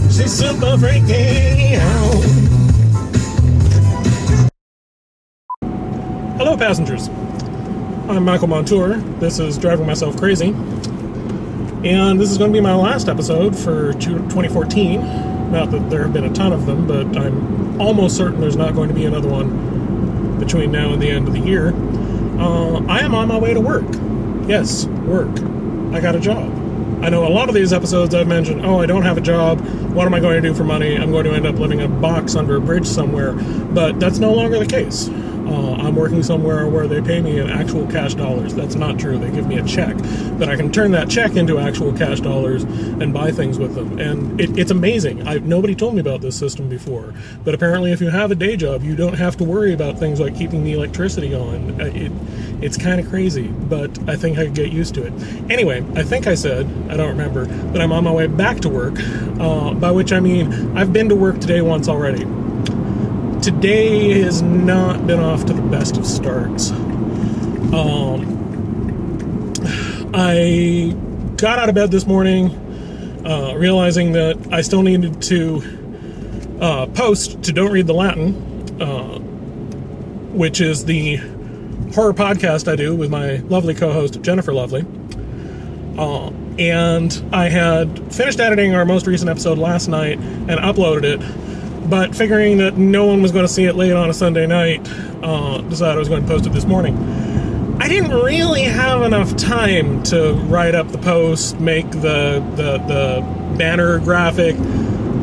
She's super freaky. Hello, passengers. I'm Michael Montour. This is Driving Myself Crazy. And this is going to be my last episode for 2014. Not that there have been a ton of them, but I'm almost certain there's not going to be another one between now and the end of the year. I am on my way to work. Yes, work. I got a job. I know a lot of these episodes I've mentioned, I don't have a job. What am I going to do for money? I'm going to end up living in a box under a bridge somewhere. But that's no longer the case. I'm working somewhere where they pay me in actual cash dollars. That's not true. They give me a check. But I can turn that check into actual cash dollars and buy things with them. And it's amazing. Nobody told me about this system before. But apparently if you have a day job, you don't have to worry about things like keeping the electricity on. It's kind of crazy, but I think I could get used to it. Anyway, I think I said, I don't remember, that I'm on my way back to work, by which I mean I've been to work today once already. Today has not been off to the best of starts. I got out of bed this morning, realizing that I still needed to post to Don't Read the Latin, which is the horror podcast I do with my lovely co-host Jennifer Lovely. And I had finished editing our most recent episode last night and uploaded it. But figuring that no one was going to see it late on a Sunday night, decided I was going to post it this morning. I didn't really have enough time to write up the post, make the banner graphic,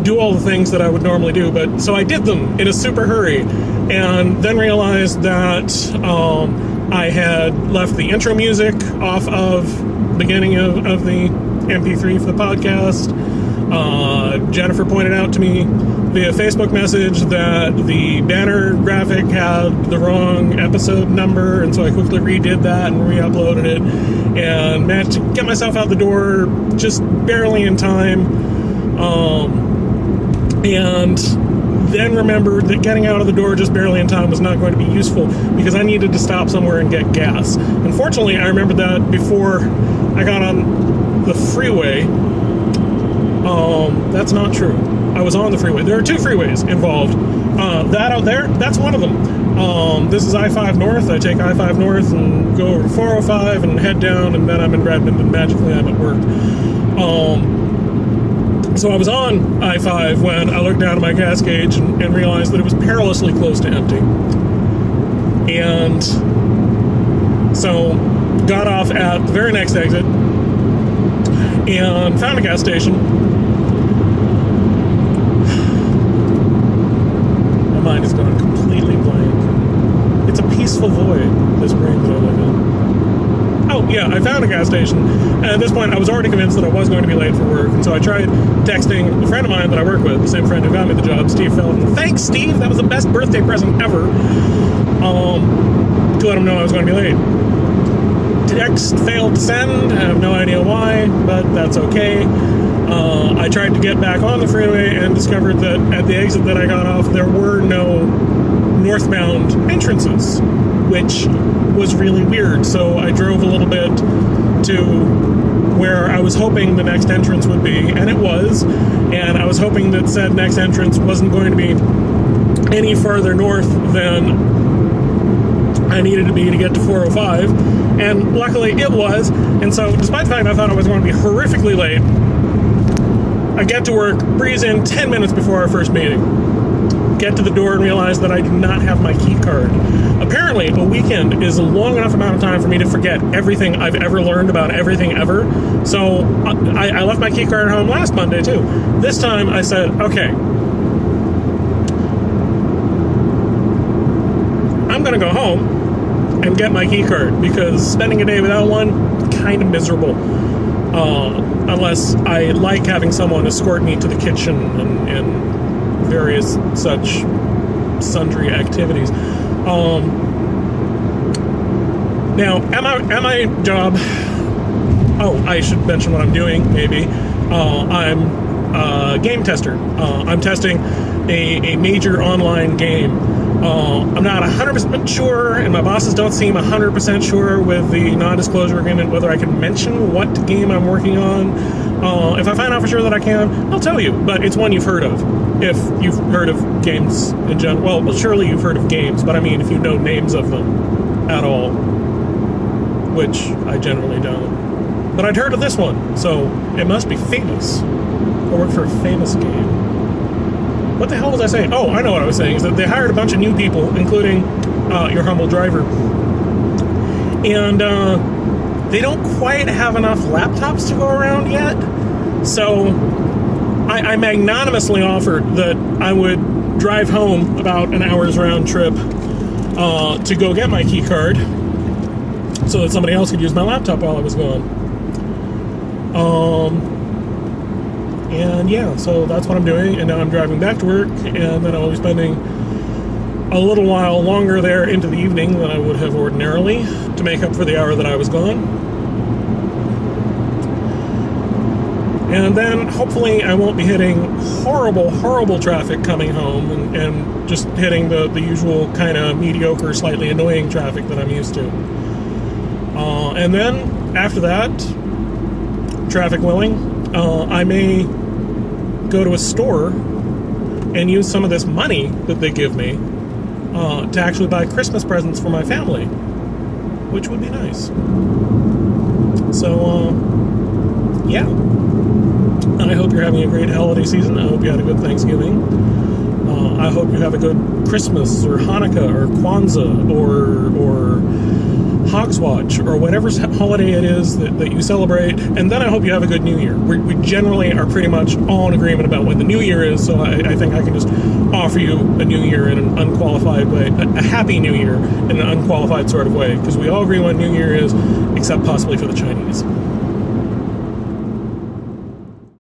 do all the things that I would normally do. But so I did them in a super hurry, and then realized that I had left the intro music off of the beginning of the MP3 for the podcast. Jennifer pointed out to me via Facebook message that the banner graphic had the wrong episode number, and so I quickly redid that and re-uploaded it, and managed to get myself out the door just barely in time, and then remembered that getting out of the door just barely in time was not going to be useful because I needed to stop somewhere and get gas. Unfortunately, I remembered that before I got on the freeway. That's not true. I was on the freeway. There are two freeways involved. That out there, that's one of them. This is I-5 North. I take I-5 North and go over 405 and head down, and then I'm in Redmond, and magically I'm at work. So I was on I-5 when I looked down at my gas gauge and realized that it was perilously close to empty. And so got off at the very next exit and found a gas station. My mind is gone completely blank. It's a peaceful void, this brain that I live in. Oh, yeah, I found a gas station, and at this point I was already convinced that I was going to be late for work, and so I tried texting a friend of mine that I work with, the same friend who got me the job, Steve Felton. Thanks, Steve! That was the best birthday present ever! To let him know I was going to be late. Text failed to send. I have no idea why, but that's okay. I tried to get back on the freeway and discovered that at the exit that I got off, there were no northbound entrances, which was really weird. So I drove a little bit to where I was hoping the next entrance would be, and it was. And I was hoping that said next entrance wasn't going to be any farther north than I needed to be to get to 405, and luckily it was. And so despite the fact I thought I was going to be horrifically late, I get to work, breeze in 10 minutes before our first meeting, get to the door and realize that I do not have my key card. Apparently a weekend is a long enough amount of time for me to forget everything I've ever learned about everything ever. So I left my key card at home last Monday too. This time I said, okay, I'm gonna go home and get my key card, because spending a day without one, kind of miserable. Unless I like having someone escort me to the kitchen and various such sundry activities. Now, at my job, I should mention what I'm doing, maybe. I'm a game tester. I'm testing a major online game I'm not 100% sure, and my bosses don't seem 100% sure with the non-disclosure agreement whether I can mention what game I'm working on. If I find out for sure that I can, I'll tell you, but it's one you've heard of. If you've heard of games in general, well, surely you've heard of games, but I mean if you know names of them at all, which I generally don't. But I'd heard of this one, so it must be famous. I work for a famous game. What the hell was I saying? Oh, I know what I was saying, is that they hired a bunch of new people, including your humble driver. And they don't quite have enough laptops to go around yet. So I magnanimously offered that I would drive home about an hour's round trip to go get my key card so that somebody else could use my laptop while I was gone. And yeah, so that's what I'm doing, and now I'm driving back to work, and then I'll be spending a little while longer there into the evening than I would have ordinarily to make up for the hour that I was gone. And then hopefully I won't be hitting horrible, horrible traffic coming home and just hitting the usual kind of mediocre, slightly annoying traffic that I'm used to. And then after that, traffic willing, I may go to a store and use some of this money that they give me to actually buy Christmas presents for my family, which would be nice. So, yeah. I hope you're having a great holiday season. I hope you had a good Thanksgiving. I hope you have a good Christmas or Hanukkah or Kwanzaa or Hogswatch or whatever holiday it is that you celebrate. And then I hope you have a good New Year. We generally are pretty much all in agreement about when the New Year is, so I think I can just offer you a New Year in an unqualified way, a happy New Year in an unqualified sort of way, because we all agree when New Year is, except possibly for the Chinese.